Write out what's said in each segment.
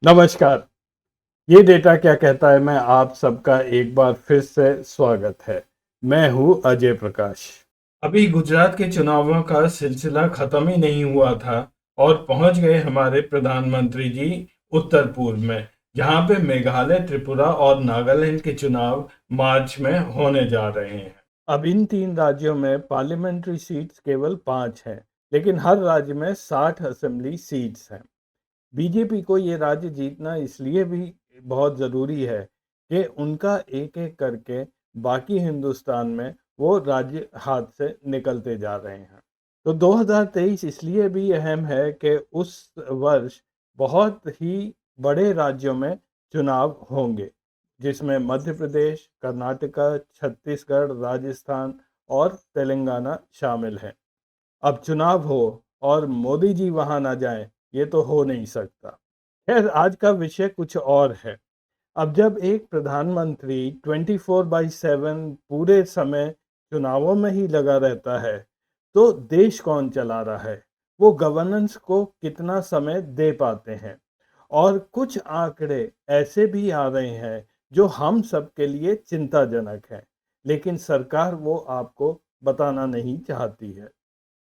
नमस्कार। ये डेटा क्या कहता है मैं आप सबका एक बार फिर से स्वागत है। मैं हूँ अजय प्रकाश। अभी गुजरात के चुनावों का सिलसिला खत्म ही नहीं हुआ था और पहुंच गए हमारे प्रधानमंत्री जी उत्तर पूर्व में, जहां पे मेघालय, त्रिपुरा और नागालैंड के चुनाव मार्च में होने जा रहे हैं। अब इन तीन राज्यों में पार्लियामेंट्री सीट्स केवल 5 हैं, लेकिन हर राज्य में 60 असेंबली सीट्स हैं। बीजेपी को ये राज्य जीतना इसलिए भी बहुत ज़रूरी है कि उनका एक-एक करके बाकी हिंदुस्तान में वो राज्य हाथ से निकलते जा रहे हैं। तो 2023 इसलिए भी अहम है कि उस वर्ष बहुत ही बड़े राज्यों में चुनाव होंगे, जिसमें मध्य प्रदेश, कर्नाटका, छत्तीसगढ़, राजस्थान और तेलंगाना शामिल हैं। अब चुनाव हो और मोदी जी वहां ना जाएं, ये तो हो नहीं सकता। खैर, आज का विषय कुछ और है। अब जब एक प्रधानमंत्री 24/7 पूरे समय चुनावों में ही लगा रहता है, तो देश कौन चला रहा है? वो गवर्नेंस को कितना समय दे पाते हैं? और कुछ आंकड़े ऐसे भी आ रहे हैं जो हम सब के लिए चिंताजनक हैं, लेकिन सरकार वो आपको बताना नहीं चाहती है।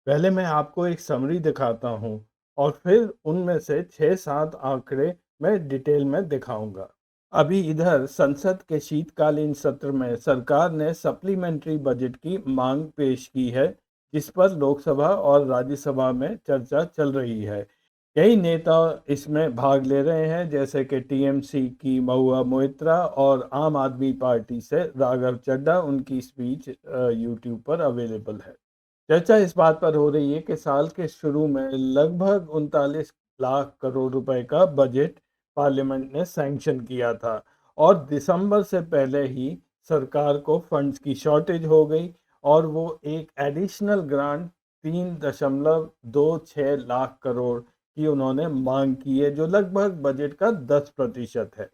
पहले मैं आपको एक समरी दिखाता हूँ और फिर उनमें से 6-7 आंकड़े मैं डिटेल में दिखाऊंगा। अभी इधर संसद के शीतकालीन सत्र में सरकार ने सप्लीमेंट्री बजट की मांग पेश की है, जिस पर लोकसभा और राज्यसभा में चर्चा चल रही है। कई नेता इसमें भाग ले रहे हैं, जैसे कि टीएमसी की महुआ मोइत्रा और आम आदमी पार्टी से राघव चड्ढा। उनकी स्पीच यूट्यूब पर अवेलेबल है। चर्चा इस बात पर हो रही है कि साल के शुरू में लगभग 39 लाख करोड़ रुपए का बजट पार्लियामेंट ने सैंक्शन किया था और दिसंबर से पहले ही सरकार को फंड्स की शॉर्टेज हो गई और वो एक एडिशनल ग्रांट 3.26 लाख करोड़ की उन्होंने मांग की है, जो लगभग बजट का 10% है।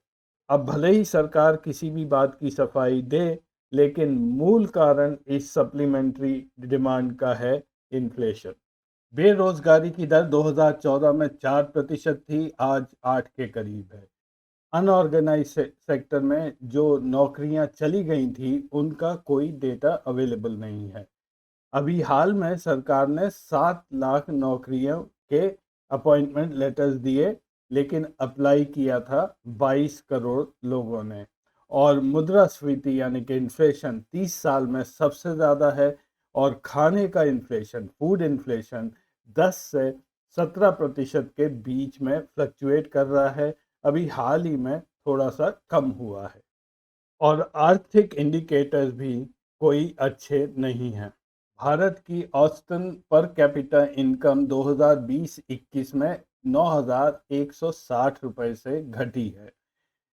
अब भले ही सरकार किसी भी बात की सफाई दे, लेकिन मूल कारण इस सप्लीमेंट्री डिमांड का है इन्फ्लेशन। बेरोजगारी की दर 2014 में 4% थी, आज 8 के करीब है। अनऑर्गेनाइज सेक्टर में जो नौकरियां चली गई थी, उनका कोई डेटा अवेलेबल नहीं है। अभी हाल में सरकार ने 7 लाख नौकरियों के अपॉइंटमेंट लेटर्स दिए, लेकिन अप्लाई किया था 22 करोड़ लोगों ने। और मुद्रास्फीति यानी कि इन्फ्लेशन 30 साल में सबसे ज़्यादा है और खाने का इन्फ्लेशन, फूड इन्फ्लेशन 10 से 17% के बीच में फ्लक्चुएट कर रहा है। अभी हाल ही में थोड़ा सा कम हुआ है और आर्थिक इंडिकेटर्स भी कोई अच्छे नहीं हैं। भारत की औसतन पर कैपिटा इनकम 2020-21 में 9,160 रुपए से घटी है।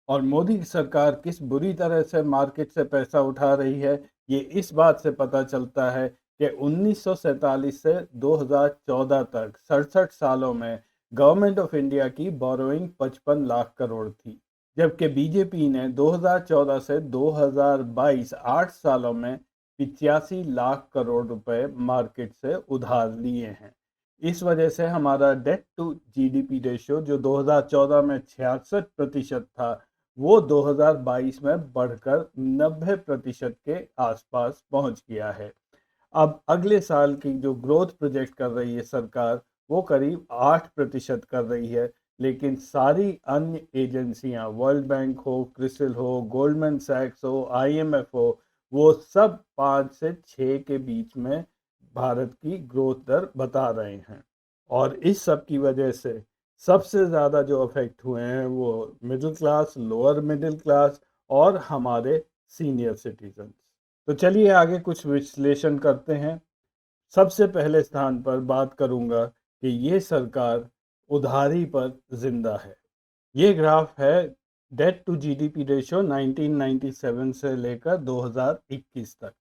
और मोदी की सरकार किस बुरी तरह से मार्केट से पैसा उठा रही है, ये इस बात से पता चलता है कि 1947 से 2014 तक 67 सालों में गवर्नमेंट ऑफ इंडिया की बोरोइंग 55 लाख करोड़ थी, जबकि बीजेपी ने 2014 से 2022 8 सालों में 85 लाख करोड़ रुपए मार्केट से उधार लिए हैं। इस वजह से हमारा डेट टू जीडीपी रेशियो, जो 2014 में 66% था, वो 2022 में बढ़कर 90% के आसपास पहुंच गया है। अब अगले साल की जो ग्रोथ प्रोजेक्ट कर रही है सरकार, वो करीब 8% कर रही है, लेकिन सारी अन्य एजेंसियां, वर्ल्ड बैंक हो, क्रिसिल हो, गोल्डमैन सैक्स हो, आईएमएफ हो, वो सब 5 से 6 के बीच में भारत की ग्रोथ दर बता रहे हैं। और इस सब की वजह से सबसे ज़्यादा जो अफेक्ट हुए हैं वो middle class, lower middle class और हमारे सीनियर सिटीजन। तो चलिए आगे कुछ विश्लेषण करते हैं। सबसे पहले स्थान पर बात करूंगा कि ये सरकार उधारी पर जिंदा है। ये ग्राफ है डेट टू जीडीपी रेशियो 1997 से लेकर 2021 तक।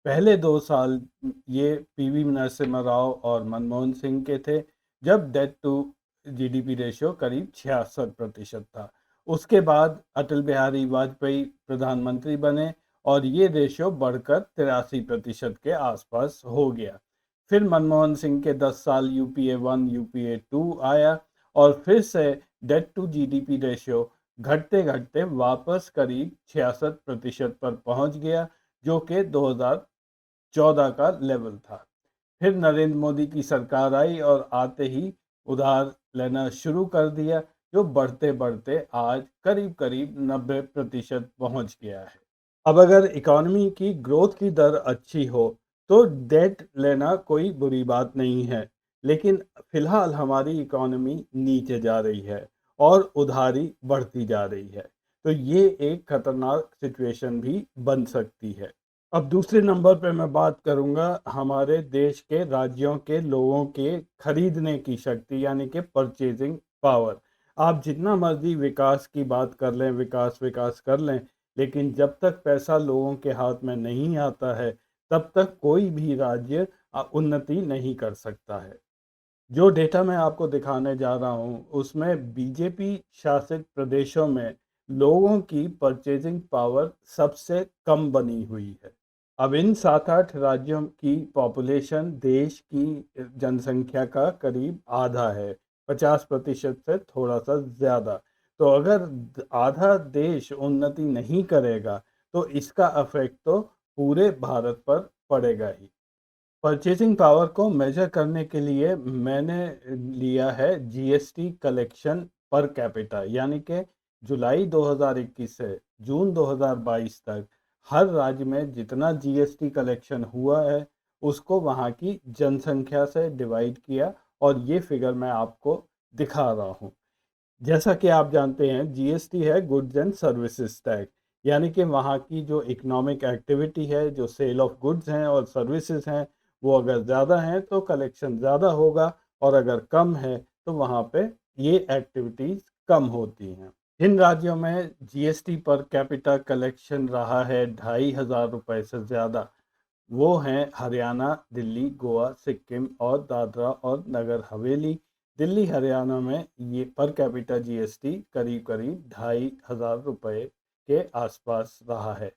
पहले 2 साल ये पीवी नरसिम्हा राव और मनमोहन सिंह के थे, जब डेट टू जीडीपी रेशियो करीब 66% था। उसके बाद अटल बिहारी वाजपेयी प्रधानमंत्री बने और ये रेशियो बढ़कर 83% के आसपास हो गया। फिर मनमोहन सिंह के 10 साल यूपीए 1 यूपीए 2 आया और फिर से डेट टू जीडीपी रेशियो घटते घटते वापस करीब 66% पर पहुंच गया, जो कि 2014 का लेवल था। फिर नरेंद्र मोदी की सरकार आई और आते ही उधार लेना शुरू कर दिया, जो बढ़ते बढ़ते आज करीब करीब 90% पहुंच गया है। अब अगर इकोनॉमी की ग्रोथ की दर अच्छी हो तो डेट लेना कोई बुरी बात नहीं है, लेकिन फिलहाल हमारी इकोनॉमी नीचे जा रही है और उधारी बढ़ती जा रही है, तो ये एक खतरनाक सिचुएशन भी बन सकती है। अब दूसरे नंबर पे मैं बात करूंगा हमारे देश के राज्यों के लोगों के खरीदने की शक्ति, यानी कि परचेजिंग पावर। आप जितना मर्जी विकास की बात कर लें, विकास विकास कर लें, लेकिन जब तक पैसा लोगों के हाथ में नहीं आता है, तब तक कोई भी राज्य उन्नति नहीं कर सकता है। जो डेटा मैं आपको दिखाने जा रहा हूँ, उसमें बीजेपी शासित प्रदेशों में लोगों की परचेजिंग पावर सबसे कम बनी हुई है। अब इन 7-8 राज्यों की पॉपुलेशन देश की जनसंख्या का करीब आधा है, 50% से थोड़ा सा ज़्यादा। तो अगर आधा देश उन्नति नहीं करेगा, तो इसका इफेक्ट तो पूरे भारत पर पड़ेगा ही। परचेजिंग पावर को मेजर करने के लिए मैंने लिया है जीएसटी कलेक्शन पर कैपिटा, यानी कि जुलाई 2021 से जून 2022 तक हर राज्य में जितना जीएसटी कलेक्शन हुआ है, उसको वहाँ की जनसंख्या से डिवाइड किया और ये फिगर मैं आपको दिखा रहा हूँ। जैसा कि आप जानते हैं, जीएसटी है गुड्स एंड सर्विसेज टैक्स, यानी कि वहाँ की जो इकोनॉमिक एक्टिविटी है, जो सेल ऑफ गुड्स हैं और सर्विसेज हैं, वो अगर ज़्यादा हैं तो कलेक्शन ज़्यादा होगा, और अगर कम है तो वहाँ पे ये एक्टिविटीज़ कम होती हैं। इन राज्यों में जीएसटी पर कैपिटा कलेक्शन रहा है 2,500 रुपये से ज़्यादा। वो हैं हरियाणा, दिल्ली, गोवा, सिक्किम और दादरा और नगर हवेली। दिल्ली हरियाणा में ये पर कैपिटा जीएसटी करीब करीब 2,500 रुपये के आसपास रहा है।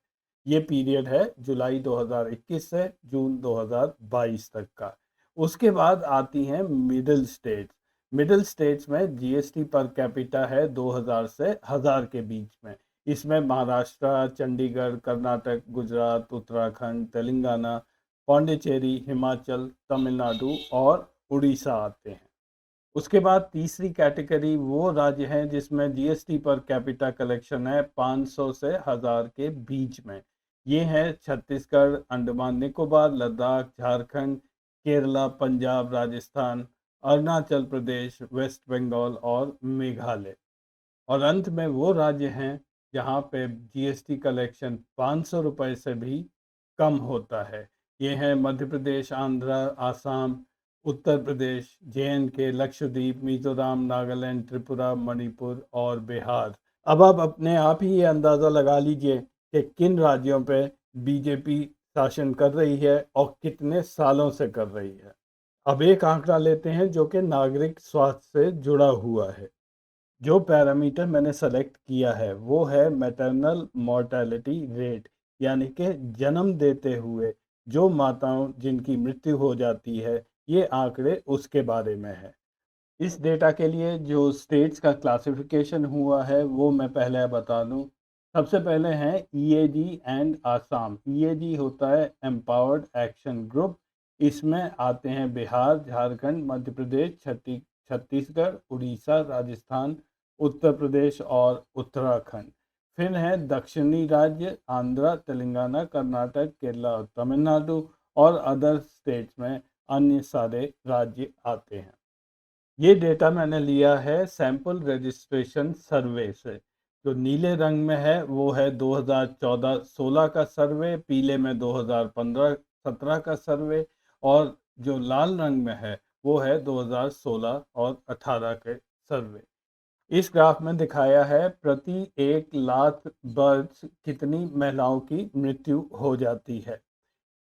ये पीरियड है जुलाई 2021 से जून 2022 तक का। उसके बाद आती हैं मिडिल स्टेट्स। मिडिल स्टेट्स में जीएसटी पर कैपिटा है 2000 से 1000 के बीच में। इसमें महाराष्ट्र, चंडीगढ़, कर्नाटक, गुजरात, उत्तराखंड, तेलंगाना, पौंडीचेरी, हिमाचल, तमिलनाडु और उड़ीसा आते हैं। उसके बाद तीसरी कैटेगरी वो राज्य हैं जिसमें जीएसटी पर कैपिटा कलेक्शन है 500 से 1000 के बीच में। ये हैं छत्तीसगढ़, अंडमान निकोबार, लद्दाख, झारखंड, केरला, पंजाब, राजस्थान, अरुणाचल प्रदेश, वेस्ट बंगाल और मेघालय। और अंत में वो राज्य हैं जहाँ पे जीएसटी कलेक्शन 500 रुपये से भी कम होता है। ये हैं मध्य प्रदेश, आंध्र, आसाम, उत्तर प्रदेश, जेएंडके, लक्षद्वीप, मिजोरम, नागालैंड, त्रिपुरा, मणिपुर और बिहार। अब आप अपने आप ही ये अंदाज़ा लगा लीजिए कि किन राज्यों पे बीजेपी शासन कर रही है और कितने सालों से कर रही है। अब एक आंकड़ा लेते हैं जो कि नागरिक स्वास्थ्य से जुड़ा हुआ है। जो पैरामीटर मैंने सेलेक्ट किया है वो है मैटरनल मोर्टेलिटी रेट, यानी कि जन्म देते हुए जो माताओं जिनकी मृत्यु हो जाती है, ये आंकड़े उसके बारे में है। इस डेटा के लिए जो स्टेट्स का क्लासिफिकेशन हुआ है वो मैं पहले बता दूं। सबसे पहले हैं ईएजी एंड आसाम। ईएजी होता है एम्पावर्ड एक्शन ग्रुप। इसमें आते हैं बिहार, झारखंड, मध्य प्रदेश, छत्तीसगढ़, उड़ीसा, राजस्थान, उत्तर प्रदेश और उत्तराखंड। फिर है दक्षिणी राज्य आंध्र, तेलंगाना, कर्नाटक, केरला और तमिलनाडु, और अदर स्टेट्स में अन्य सारे राज्य आते हैं। ये डेटा मैंने लिया है सैंपल रजिस्ट्रेशन सर्वे से। जो नीले रंग में है वो है 2014-16 का सर्वे, पीले में 2015-17 का सर्वे, और जो लाल रंग में है वो है 2016 और 18 के सर्वे। इस ग्राफ में दिखाया है प्रति 1 लाख बर्थ कितनी महिलाओं की मृत्यु हो जाती है।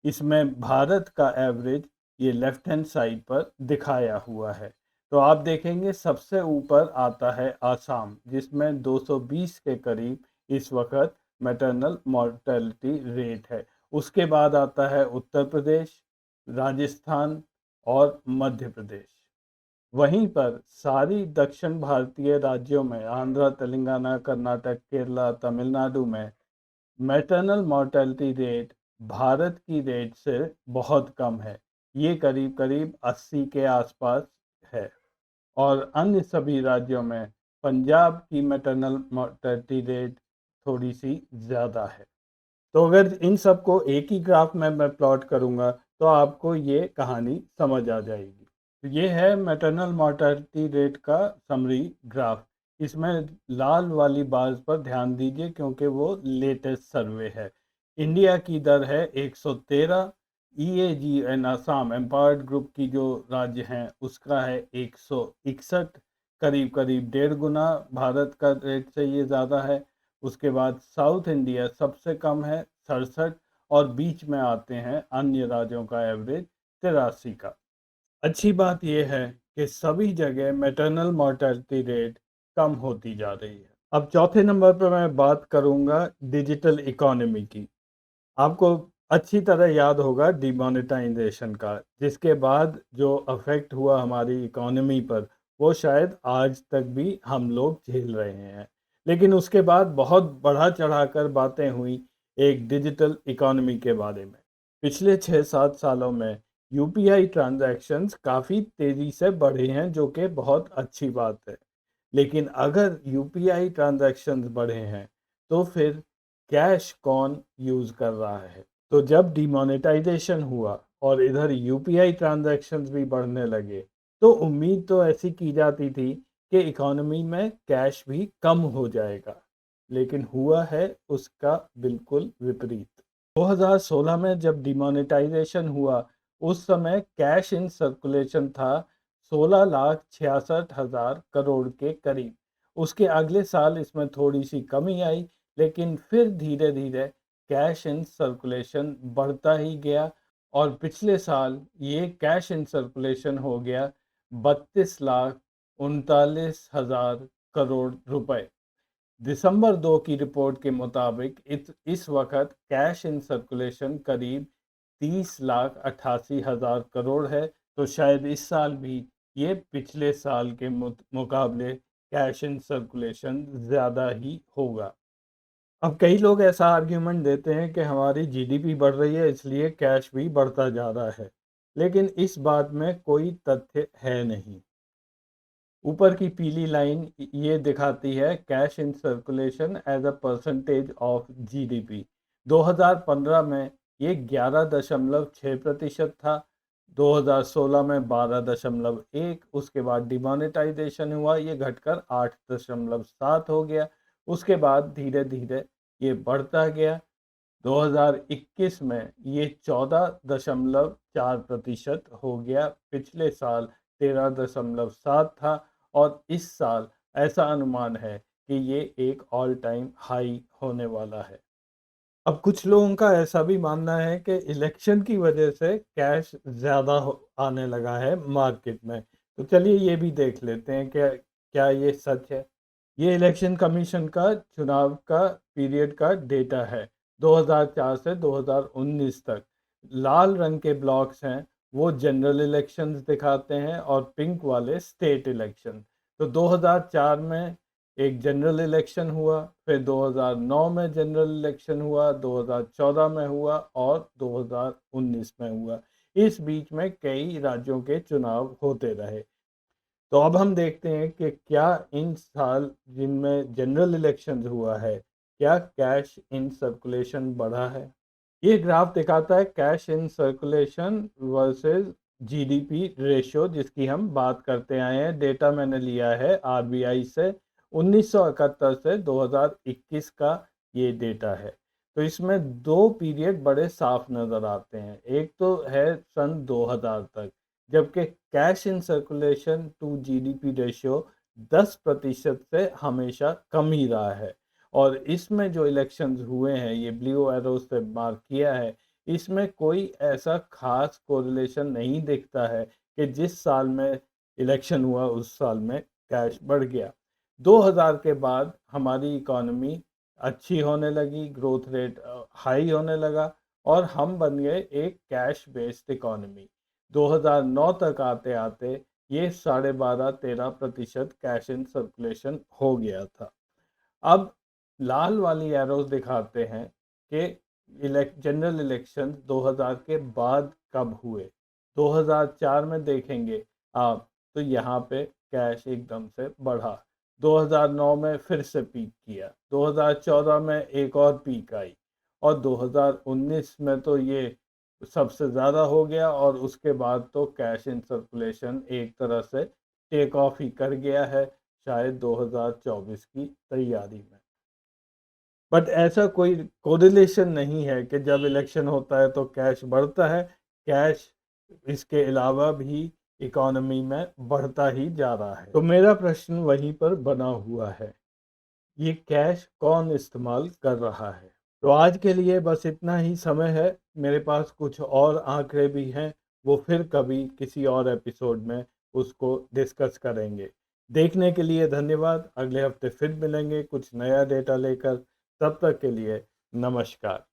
इसमें भारत का एवरेज ये लेफ्ट हैंड साइड पर दिखाया हुआ है। तो आप देखेंगे सबसे ऊपर आता है आसाम, जिसमें 220 के करीब इस वक्त मैटरनल मॉर्टेलिटी रेट है। उसके बाद आता है उत्तर प्रदेश, राजस्थान और मध्य प्रदेश। वहीं पर सारी दक्षिण भारतीय राज्यों में आंध्र, तेलंगाना, कर्नाटक, केरला, तमिलनाडु में मैटरनल मॉर्टेलिटी रेट भारत की रेट से बहुत कम है। ये करीब करीब 80 के आसपास है। और अन्य सभी राज्यों में पंजाब की मैटरनल मॉर्टेलिटी रेट थोड़ी सी ज़्यादा है। तो अगर इन सबको एक ही ग्राफ में मैं प्लॉट करूंगा तो आपको ये कहानी समझ आ जाएगी। तो ये है मैटरनल मॉर्टेलिटी रेट का समरी ग्राफ। इसमें लाल वाली बार्स पर ध्यान दीजिए क्योंकि वो लेटेस्ट सर्वे है। इंडिया की दर है 113। EAG and Assam empowered group की जो राज्य हैं उसका है 161, करीब करीब 1.5 गुना भारत का रेट से ये ज़्यादा है। उसके बाद साउथ इंडिया सबसे कम है 67, और बीच में आते हैं अन्य राज्यों का एवरेज 83 का। अच्छी बात यह है कि सभी जगह मैटरनल मॉर्टेलिटी रेट कम होती जा रही है। अब चौथे नंबर पर मैं बात करूंगा डिजिटल इकोनॉमी की। आपको अच्छी तरह याद होगा डिमोनेटाइजेशन का, जिसके बाद जो अफेक्ट हुआ हमारी इकोनॉमी पर वो शायद आज तक भी हम लोग झेल रहे हैं। लेकिन उसके बाद बहुत बढ़ा चढ़ाकर बातें हुई एक डिजिटल इकोनॉमी के बारे में। पिछले 6-7 सालों में यूपीआई ट्रांजैक्शंस काफ़ी तेज़ी से बढ़े हैं, जो कि बहुत अच्छी बात है। लेकिन अगर यूपीआई ट्रांजैक्शंस बढ़े हैं तो फिर कैश कौन यूज़ कर रहा है? तो जब डिमोनेटाइजेशन हुआ और इधर यूपीआई ट्रांजैक्शंस भी बढ़ने लगे तो उम्मीद तो ऐसी की जाती थी कि इकोनॉमी में कैश भी कम हो जाएगा। लेकिन हुआ है उसका बिल्कुल विपरीत। 2016 में जब डिमोनेटाइजेशन हुआ उस समय कैश इन सर्कुलेशन था 16,66,000 करोड़ के करीब। उसके अगले साल इसमें थोड़ी सी कमी आई, लेकिन फिर धीरे धीरे कैश इन सर्कुलेशन बढ़ता ही गया और पिछले साल ये कैश इन सर्कुलेशन हो गया 32,39,000 करोड़ रुपए। दिसंबर 2 की रिपोर्ट के मुताबिक इस वक्त कैश इन सर्कुलेशन करीब 30,88,000 करोड़ है। तो शायद इस साल भी ये पिछले साल के मुकाबले कैश इन सर्कुलेशन ज़्यादा ही होगा। अब कई लोग ऐसा आर्ग्यूमेंट देते हैं कि हमारी जीडीपी बढ़ रही है इसलिए कैश भी बढ़ता जा रहा है। लेकिन इस बात में कोई तथ्य है नहीं। ऊपर की पीली लाइन ये दिखाती है cash in circulation as a percentage of GDP. 2015 में ये 11.6% था। 2016 में 12.1, उसके बाद डिमोनेटाइजेशन हुआ, ये घटकर 8.7 हो गया। उसके बाद धीरे धीरे ये बढ़ता गया। 2021 में ये 14.4% हो गया। पिछले साल 13.7 था और इस साल ऐसा अनुमान है कि ये एक ऑल टाइम हाई होने वाला है। अब कुछ लोगों का ऐसा भी मानना है कि इलेक्शन की वजह से कैश ज़्यादा आने लगा है मार्केट में। तो चलिए ये भी देख लेते हैं कि क्या ये सच है। ये इलेक्शन कमीशन का चुनाव का पीरियड का डेटा है 2004 से 2019 तक। लाल रंग के ब्लॉक्स हैं वो जनरल इलेक्शंस दिखाते हैं और पिंक वाले स्टेट इलेक्शन। तो 2004 में एक जनरल इलेक्शन हुआ, फिर 2009 में जनरल इलेक्शन हुआ, 2014 में हुआ और 2019 में हुआ। इस बीच में कई राज्यों के चुनाव होते रहे। तो अब हम देखते हैं कि क्या इन साल जिनमें जनरल इलेक्शन हुआ है क्या कैश इन सर्कुलेशन बढ़ा है। ये ग्राफ दिखाता है cash in circulation versus GDP ratio, जिसकी हम बात करते आए हैं। डेटा मैंने लिया है आरबीआई से 1971 से 2021 का ये डेटा है। तो इसमें दो पीरियड बड़े साफ नज़र आते हैं। एक तो है सन 2000 तक, जबकि cash in circulation to GDP ratio 10% से हमेशा कम ही रहा है। और इसमें जो इलेक्शंस हुए हैं ये ब्लू एरो से मार्क किया है, इसमें कोई ऐसा खास कोरिलेशन नहीं दिखता है कि जिस साल में इलेक्शन हुआ उस साल में कैश बढ़ गया। 2000 के बाद हमारी इकोनॉमी अच्छी होने लगी, ग्रोथ रेट हाई होने लगा और हम बन गए एक कैश बेस्ड इकोनॉमी। 2009 तक आते आते ये 12.5-13% कैश इन सर्कुलेशन हो गया था। अब लाल वाली एरोज दिखाते हैं कि जनरल इलेक्शन 2000 के बाद कब हुए। 2004 में देखेंगे आप तो यहाँ पे कैश एकदम से बढ़ा। 2009 में फिर से पीक किया, 2014 में एक और पीक आई और 2019 में तो ये सबसे ज़्यादा हो गया और उसके बाद तो कैश इन सर्कुलेशन एक तरह से टेक ऑफ ही कर गया है, शायद 2024 की तैयारी में। बट ऐसा कोई कोरिलेशन नहीं है कि जब इलेक्शन होता है तो कैश बढ़ता है। कैश इसके अलावा भी इकोनॉमी में बढ़ता ही जा रहा है। तो मेरा प्रश्न वहीं पर बना हुआ है, ये कैश कौन इस्तेमाल कर रहा है। तो आज के लिए बस इतना ही समय है। मेरे पास कुछ और आंकड़े भी हैं, वो फिर कभी किसी और एपिसोड में उसको डिस्कस करेंगे। देखने के लिए धन्यवाद। अगले हफ्ते फिर मिलेंगे कुछ नया डेटा लेकर। तब तक के लिए नमस्कार।